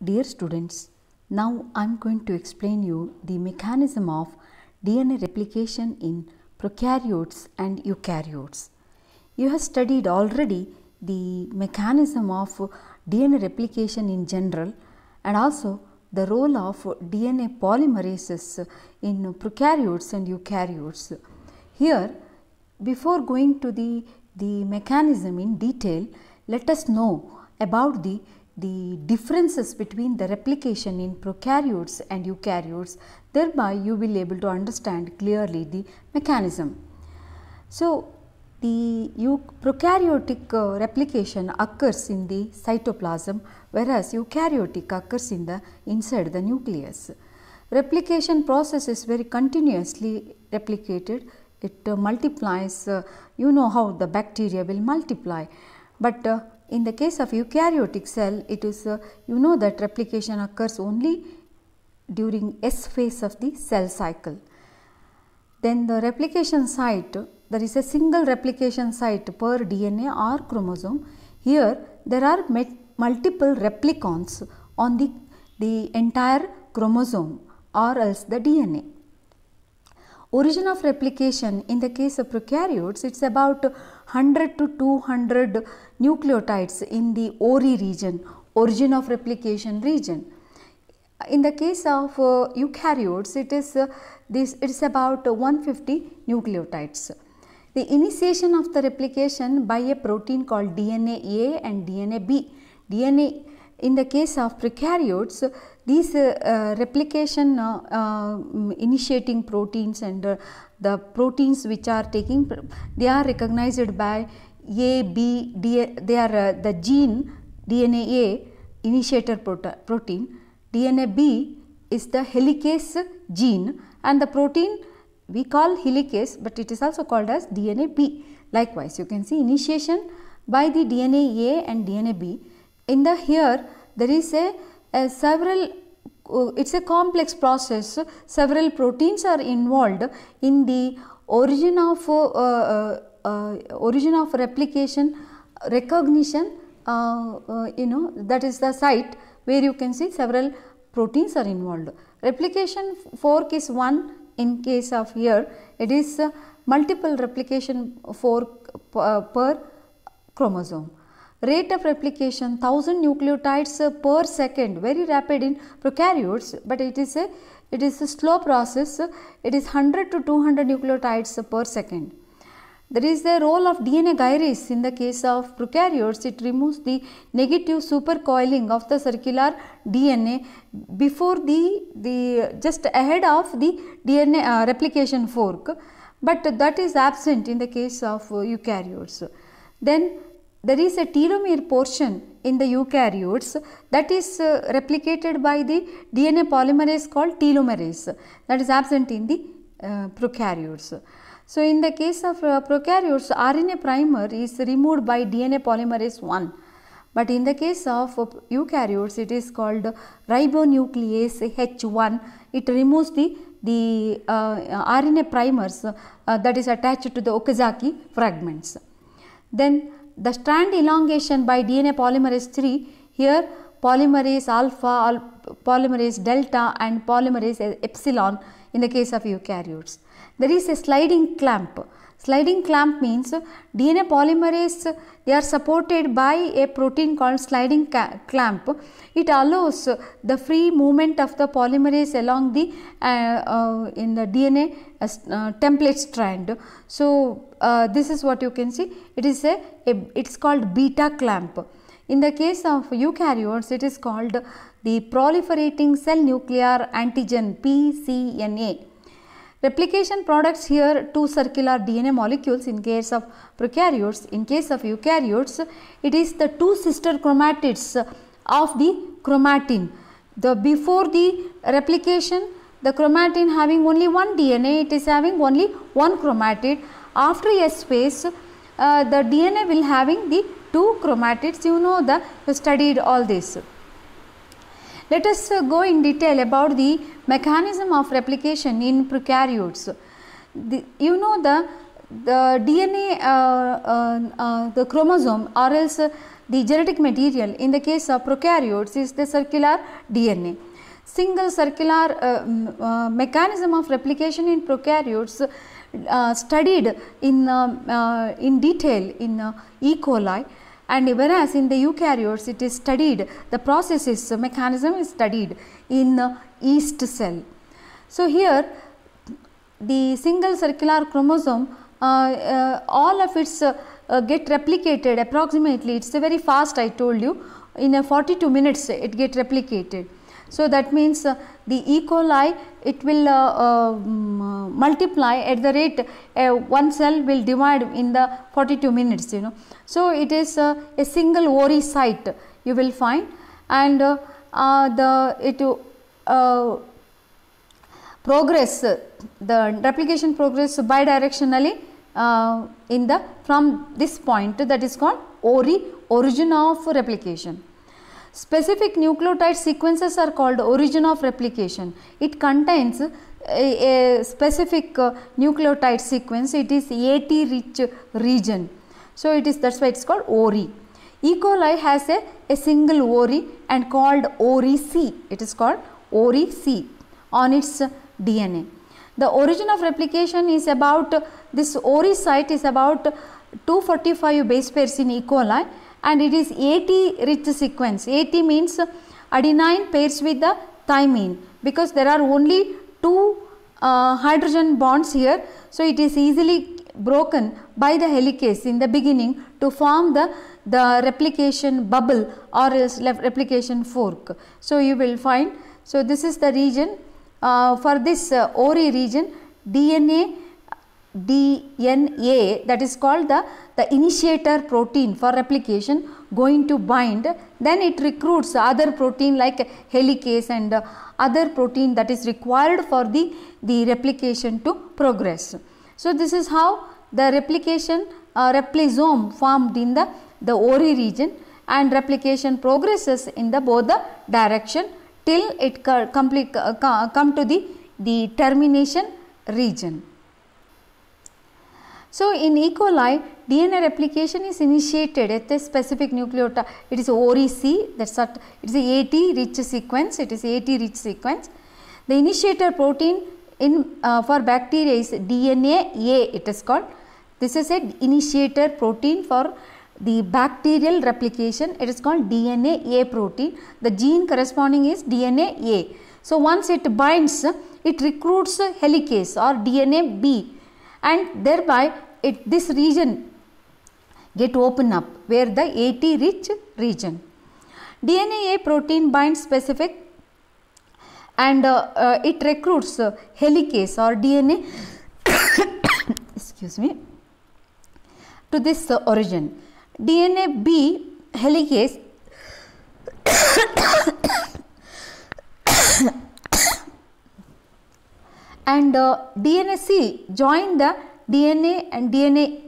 Dear students, now I am going to explain you the mechanism of DNA replication in prokaryotes and eukaryotes. You have studied already the mechanism of DNA replication in general and also the role of DNA polymerases in prokaryotes and eukaryotes. Here, before going to the mechanism in detail, let us know about the differences between the replication in prokaryotes and eukaryotes. Thereby you will be able to understand clearly the mechanism. So, the prokaryotic replication occurs in the cytoplasm, whereas eukaryotic occurs in the inside the nucleus. Replication process is very continuously replicated. It multiplies, you know how the bacteria will multiply, but in the case of eukaryotic cell, it is you know that replication occurs only during S phase of the cell cycle. Then the replication site, there is a single replication site per DNA or chromosome. Here there are multiple replicons on the entire chromosome or else the DNA. Origin of replication in the case of prokaryotes, it is about 100 to 200 nucleotides in the ORI region, origin of replication region. In the case of eukaryotes, it is about 150 nucleotides. The initiation of the replication by a protein called DNA A and DNA B. DNA in the case of prokaryotes, these replication initiating proteins and the proteins which are taking, they are recognized by A, B, D, they are the gene DNA A initiator protein, DNA B is the helicase gene and the protein we call helicase, but it is also called as DNA B. Likewise, you can see initiation by the DNA A and DNA B. In the here there is a several, it is a complex process, several proteins are involved in the origin of replication, recognition, you know, that is the site where you can see several proteins are involved. Replication fork is one in case of here, it is multiple replication fork per chromosome. Rate of replication 1000 nucleotides per second, very rapid in prokaryotes, but it is a slow process. It is 100 to 200 nucleotides per second. There is the role of DNA gyrase in the case of prokaryotes. It removes the negative supercoiling of the circular DNA before the just ahead of the DNA replication fork, but that is absent in the case of eukaryotes. Then there is a telomere portion in the eukaryotes that is replicated by the DNA polymerase called telomerase, that is absent in the prokaryotes. So, in the case of prokaryotes, RNA primer is removed by DNA polymerase 1, but in the case of eukaryotes it is called ribonuclease H1. It removes the RNA primers that is attached to the Okazaki fragments. Then the strand elongation by DNA polymerase 3, here polymerase alpha, polymerase delta and polymerase epsilon in the case of eukaryotes. There is a sliding clamp. Sliding clamp means DNA polymerase, they are supported by a protein called sliding clamp. It allows the free movement of the polymerase along the in the DNA template strand. So, this is what you can see. It is it's called beta clamp. In the case of eukaryotes, it is called the proliferating cell nuclear antigen pCNA. Replication products here two circular DNA molecules in case of prokaryotes. In case of eukaryotes, it is the two sister chromatids of the chromatin. Before the replication, the chromatin having only one DNA, it is having only one chromatid. After S phase, the DNA will having the two chromatids. You know you studied all this. Let us go in detail about the mechanism of replication in prokaryotes. You know the DNA, the chromosome or else the genetic material in the case of prokaryotes is the circular DNA. Single circular mechanism of replication in prokaryotes studied in detail in E. coli, and whereas in the eukaryotes it is studied, the processes mechanism is studied in yeast cell. So, here the single circular chromosome, all of its get replicated approximately, it is very fast, I told you, in 42 minutes it get replicated. So, that means the E. coli, it will multiply at the rate one cell will divide in the 42 minutes, you know. So, it is a single ori site you will find, and the replication progress bidirectionally in the from this point, that is called origin of replication. Specific nucleotide sequences are called origin of replication. It contains a specific nucleotide sequence, it is AT rich region. So, it is, that is why it is called ORI. E. coli has a single ORI and called ORI-C, it is called ORI-C on its DNA. The origin of replication is about, this ORI site is about 245 base pairs in E. coli, and it is AT rich sequence. AT means adenine pairs with the thymine, because there are only 2 hydrogen bonds here. So, it is easily broken by the helicase in the beginning to form the replication bubble or replication fork. So, you will find, so this is the region for this ORI region, DNA that is called the initiator protein for replication going to bind, then it recruits other protein like helicase and other protein that is required for the replication to progress. So, this is how the replication replisome formed in the ORI region, and replication progresses in the both the direction till it come to the termination region. So, in E. coli, DNA replication is initiated at a specific nucleotide, it is ORI-C, that is it is a AT rich sequence, it is AT rich sequence. The initiator protein in for bacteria is DNA-A, it is called. This is an initiator protein for the bacterial replication, it is called DNA-A protein. The gene corresponding is DNA-A. So, once it binds, it recruits helicase or DNA-B, and thereby this region get open up where the AT rich region. DNA-A protein binds specific and it recruits helicase or DNA excuse me, to this origin. DNA-B helicase and DNA-C join the DNA and DNA.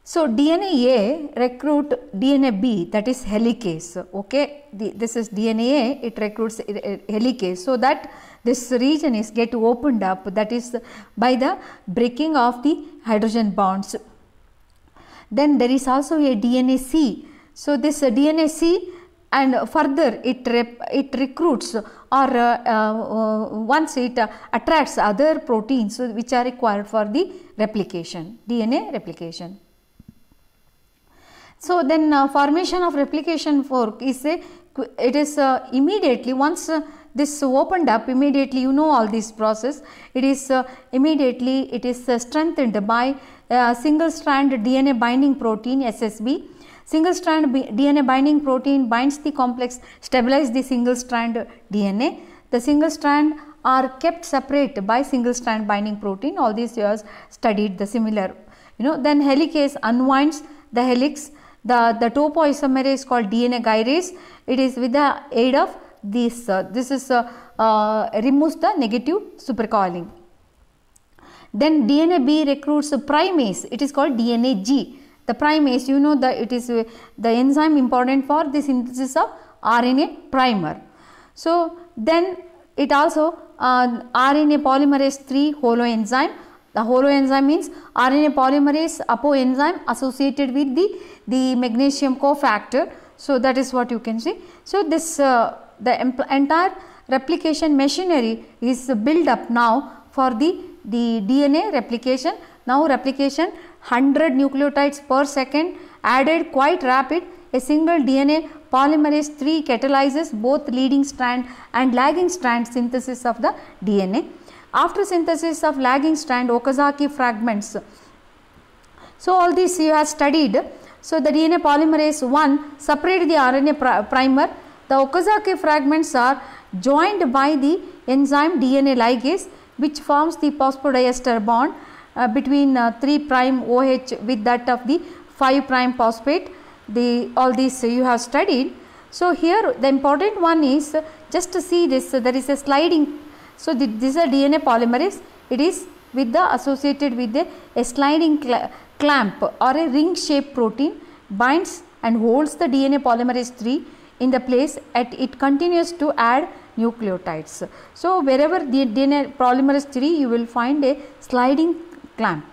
So, DNA-A recruit DNA-B, that is helicase, okay. This is DNA-A, it recruits helicase, so that this region is get opened up, that is by the breaking of the hydrogen bonds. Then there is also a DNA-C. So, this DNA-C and further it recruits or once it attracts other proteins which are required for the replication, DNA replication. So, then formation of replication fork is it is immediately once this opened up, immediately you know all this process, it is immediately it is strengthened by single strand DNA binding protein SSB. Single strand DNA binding protein binds the complex, stabilize the single strand DNA. The single strand are kept separate by single strand binding protein. All these years studied the similar, you know. Then helicase unwinds the helix. The topoisomerase is called DNA gyrase. It is with the aid of this. This is removes the negative supercoiling. Then DNA-B recruits primase. It is called DNA-G. The primase, you know, it is the enzyme important for the synthesis of RNA primer. So, then it also RNA polymerase 3 holoenzyme, The holoenzyme means RNA polymerase apoenzyme associated with the magnesium cofactor. So that is what you can see. So this the entire replication machinery is built up now for the DNA replication. Now replication 100 nucleotides per second added, quite rapid. A single DNA polymerase 3 catalyzes both leading strand and lagging strand synthesis of the DNA. After synthesis of lagging strand, Okazaki fragments. So all this you have studied. So the DNA polymerase 1 separate the RNA primer. The Okazaki fragments are joined by the enzyme DNA ligase, which forms the phosphodiester bond between 3' OH with that of the 5' phosphate. All these you have studied. So here the important one is just to see this, there is a sliding. So this is a DNA polymerase. It is with the associated with a sliding clamp or a ring shaped protein, binds and holds the DNA polymerase 3 in the place at it continues to add nucleotides. So wherever the DNA polymerase 3 you will find a sliding clamp.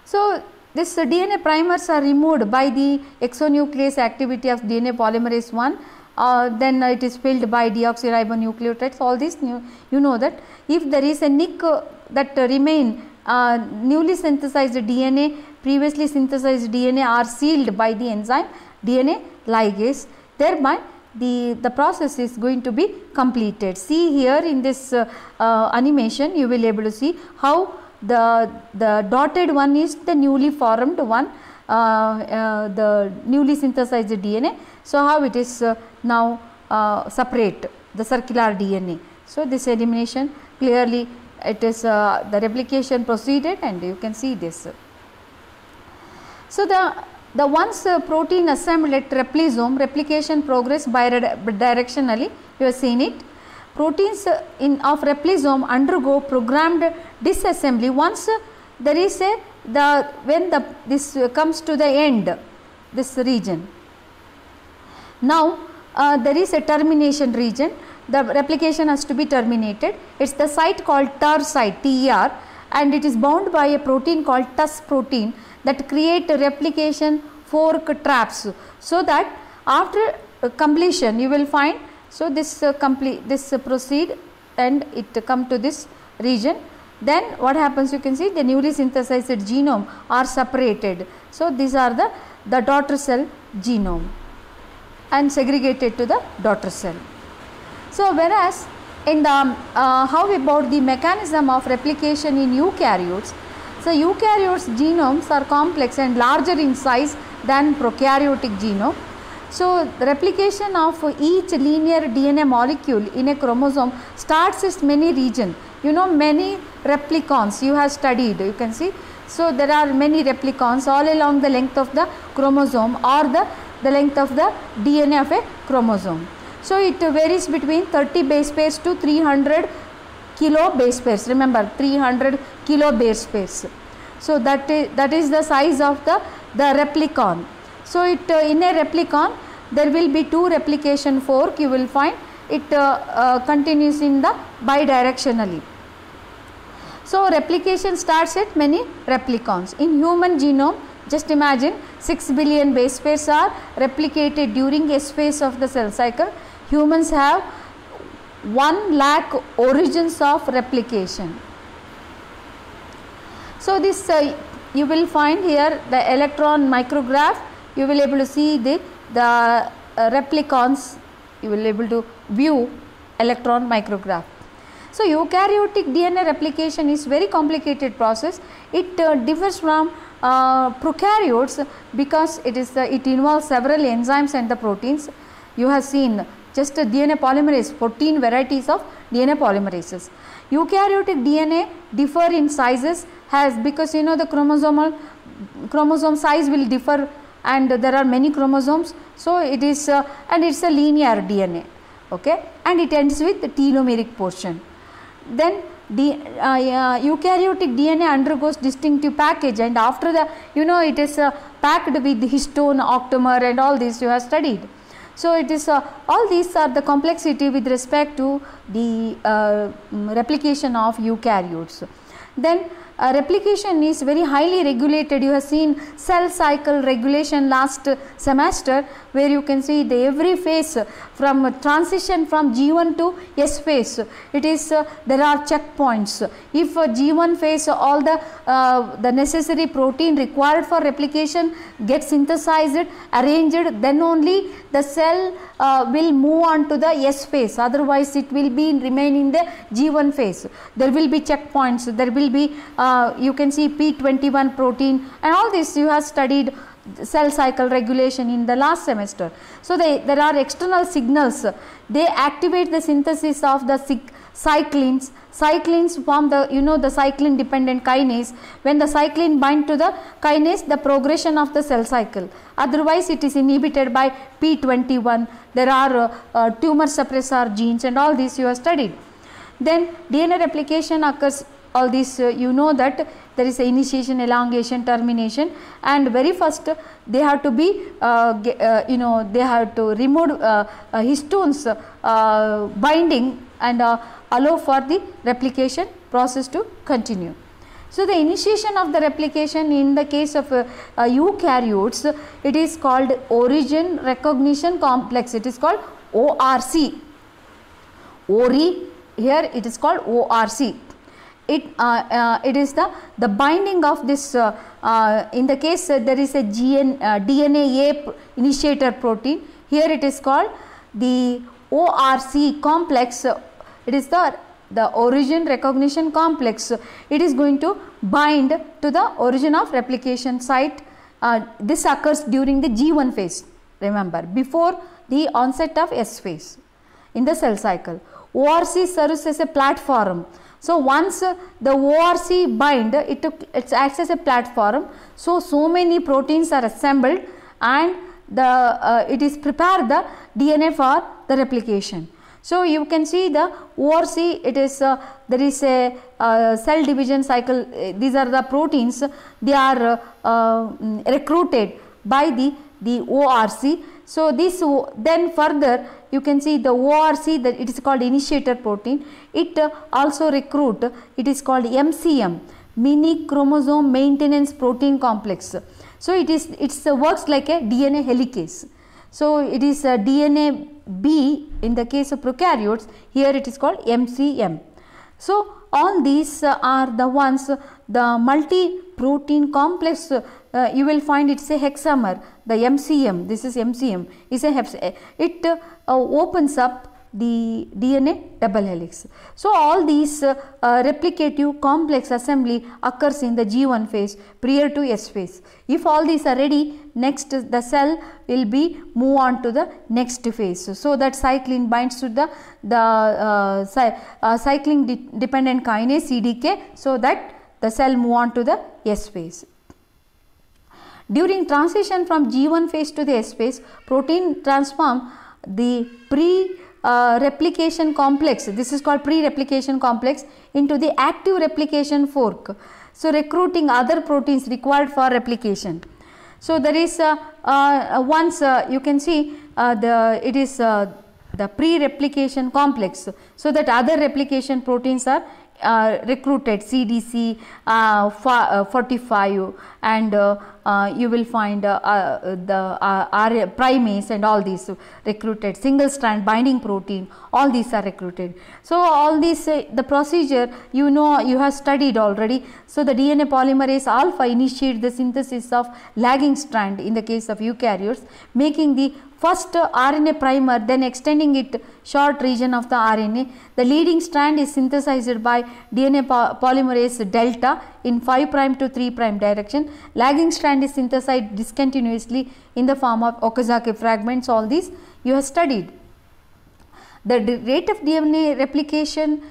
So this DNA primers are removed by the exonuclease activity of DNA polymerase 1. Then it is filled by deoxyribonucleotides. All this you know that if there is a nick that remain, newly synthesized DNA, previously synthesized DNA are sealed by the enzyme DNA ligase, thereby the process is going to be completed. See here in this animation you will able to see how the dotted one is the newly formed one, the newly synthesized DNA. So how it is now separate the circular DNA. So this elimination clearly it is the replication proceeded, and you can see this. So the once protein assembled at replisome, replication progress bidirectionally, you have seen it. Proteins of replisome undergo programmed disassembly once there is when this comes to the end, this region. Now there is a termination region, the replication has to be terminated. It is the site called TER site, TER, and it is bound by a protein called TUS protein that create replication fork traps, so that after completion you will find, so this proceed and it come to this region. Then what happens, you can see the newly synthesized genome are separated. So these are the daughter cell genome and segregated to the daughter cell. So whereas in the how about the mechanism of replication in eukaryotes? So eukaryotes genomes are complex and larger in size than prokaryotic genome. So the replication of each linear DNA molecule in a chromosome starts at many regions. You know, many replicons you have studied, you can see. So there are many replicons all along the length of the chromosome or the length of the DNA of a chromosome. So it varies between 30 base pairs to 300 kilo base pairs. Remember, 300 kilo base pairs. So that is the size of the replicon. So it in a replicon there will be two replication fork, you will find it continues in the bidirectionally. So replication starts at many replicons. In human genome, just imagine 6 billion base pairs are replicated during a phase of the cell cycle. Humans have 1 lakh origins of replication. So this you will find here the electron micrograph, you will able to see the replicons, you will able to view electron micrograph. So eukaryotic DNA replication is very complicated process. It differs from prokaryotes because it involves several enzymes and the proteins. You have seen just a DNA polymerase, 14 varieties of DNA polymerases. Eukaryotic DNA differ in sizes because you know the chromosome size will differ and there are many chromosomes. So it is and it is a linear DNA, okay, and it ends with the telomeric portion. Then eukaryotic DNA undergoes distinctive package, and after the it is packed with histone, octamer and all this you have studied. So it is all these are the complexity with respect to the replication of eukaryotes. Then replication is very highly regulated. You have seen cell cycle regulation last semester, where you can see the every phase from transition from G1 to S phase. It is there are checkpoints. If G1 phase all the necessary protein required for replication gets synthesized, arranged, then only the cell will move on to the S phase. Otherwise, it will be remain in the G1 phase. There will be checkpoints. There will be you can see P21 protein, and all this you have studied cell cycle regulation in the last semester. So there are external signals. They activate the synthesis of the cyclins. Cyclins form the the cyclin dependent kinase. When the cyclin bind to the kinase, the progression of the cell cycle. Otherwise, it is inhibited by P21. There are tumor suppressor genes, and all this you have studied. Then DNA replication occurs. All this you know that there is a initiation, elongation, termination, and very first they have to be they have to remove histones binding and allow for the replication process to continue. So the initiation of the replication in the case of eukaryotes, it is called origin recognition complex. It is called ORC. ORI, here it is called ORC. It is the binding of this in the case there is a DNA initiator protein. Here it is called the ORC complex. It is the origin recognition complex. It is going to bind to the origin of replication site. This occurs during the G1 phase, remember, before the onset of S phase in the cell cycle. ORC serves as a platform. So once the ORC bind, it acts as a platform. So many proteins are assembled, and it is prepared the DNA for the replication. So you can see the ORC. It is there is a cell division cycle. These are the proteins. They are recruited by the ORC. So this then further you can see the ORC, that it is called initiator protein. It also recruit. It is called MCM, mini chromosome maintenance protein complex. So it works like a DNA helicase. So it is a DNA B in the case of prokaryotes. Here it is called MCM. So all these are the ones, the multi protein complex. You will find it's a hexamer. The MCM, this is MCM, is it opens up the DNA double helix. So all these replicative complex assembly occurs in the G1 phase prior to S phase. If all these are ready, next the cell will be move on to the next phase. So that cyclin binds to the cyclin dependent kinase CDK, so that the cell move on to the S phase. During transition from G1 phase to the S phase, protein transform the pre-replication complex, this is called pre-replication complex, into the active replication fork. So recruiting other proteins required for replication. So there is once you can see it is the pre-replication complex, so that other replication proteins are recruited, CDC 45, and you will find the primase and all these recruited, single strand binding protein, all these are recruited. So all these the procedure you know, you have studied already. So the DNA polymerase alpha initiates the synthesis of lagging strand in the case of eukaryotes, making the first RNA primer, then extending it short region of the RNA. The leading strand is synthesized by DNA polymerase delta in 5' to 3' direction. Lagging strand is synthesized discontinuously in the form of Okazaki fragments. All these you have studied. The rate of DNA replication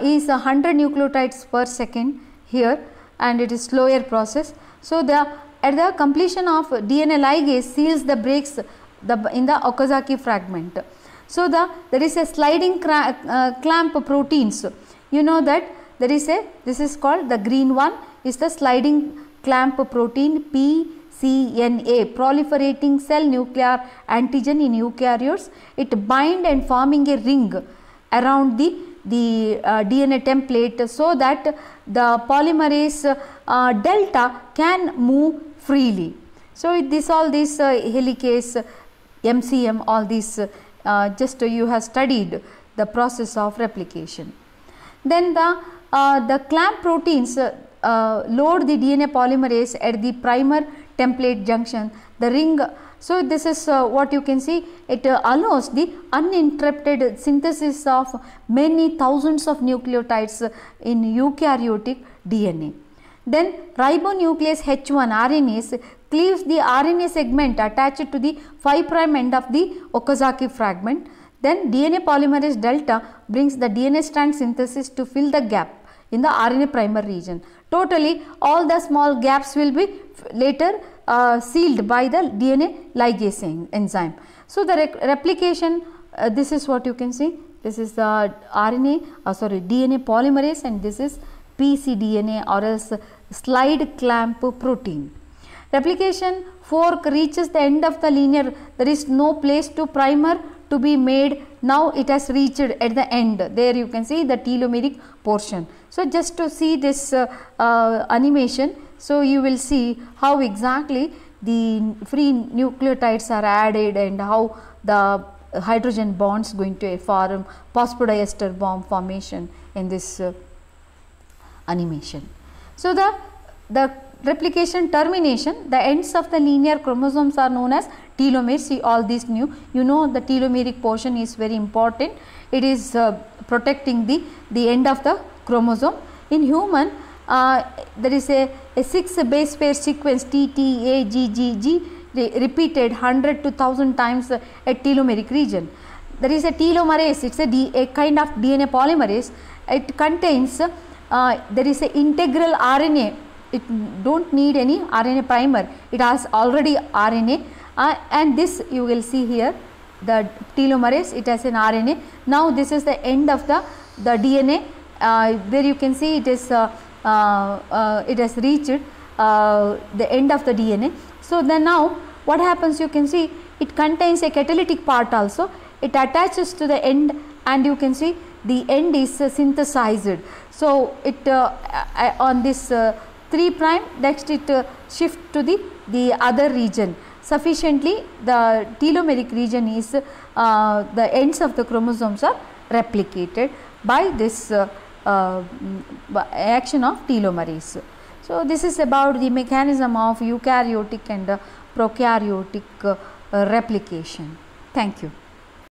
is 100 nucleotides per second here, and it is slower process. So at the completion of DNA ligase seals the breaks in the Okazaki fragment. So there is a sliding clamp proteins. You know that there is this is called, the green one is the sliding clamp protein PCNA, proliferating cell nuclear antigen in eukaryotes. It bind and forming a ring around the the DNA template so that the polymerase delta can move freely. So, this all this helicase, MCM, all these just you have studied the process of replication. Then the clamp proteins load the DNA polymerase at the primer template junction, the ring. So, this is what you can see, it allows the uninterrupted synthesis of many thousands of nucleotides in eukaryotic DNA. Then ribonuclease H1 RNase cleaves the RNA segment attached to the 5' end of the Okazaki fragment. Then DNA polymerase delta brings the DNA strand synthesis to fill the gap in the RNA primer region. Totally all the small gaps will be later sealed by the DNA ligase enzyme. So, the replication, this is what you can see, this is the DNA polymerase, and this is pcDNA or else slide clamp protein. Replication fork reaches the end of the linear, there is no place to primer to be made. Now, it has reached at the end, there you can see the telomeric portion. So, just to see this animation, so you will see how exactly the free nucleotides are added and how the hydrogen bonds going to form phosphodiester bond formation in this animation. So, the replication termination, the ends of the linear chromosomes are known as telomeres. See all these new, you know the telomeric portion is very important, it is protecting the end of the chromosome. In human, there is a 6 base pair sequence T, T, A, G, G, G repeated 100 to 1000 times at telomeric region. There is a telomerase, it is a kind of DNA polymerase, it contains there is a integral RNA, it do not need any RNA primer, it has already RNA and this you will see here the telomerase, it has an RNA. Now, this is the end of the DNA, where you can see it is it has reached the end of the DNA. So, then now what happens, you can see it contains a catalytic part also, it attaches to the end and you can see the end is synthesized. So, it on this 3 prime, next it shift to the other region. Sufficiently the telomeric region is the ends of the chromosomes are replicated by this action of telomerase. So, this is about the mechanism of eukaryotic and prokaryotic replication. Thank you.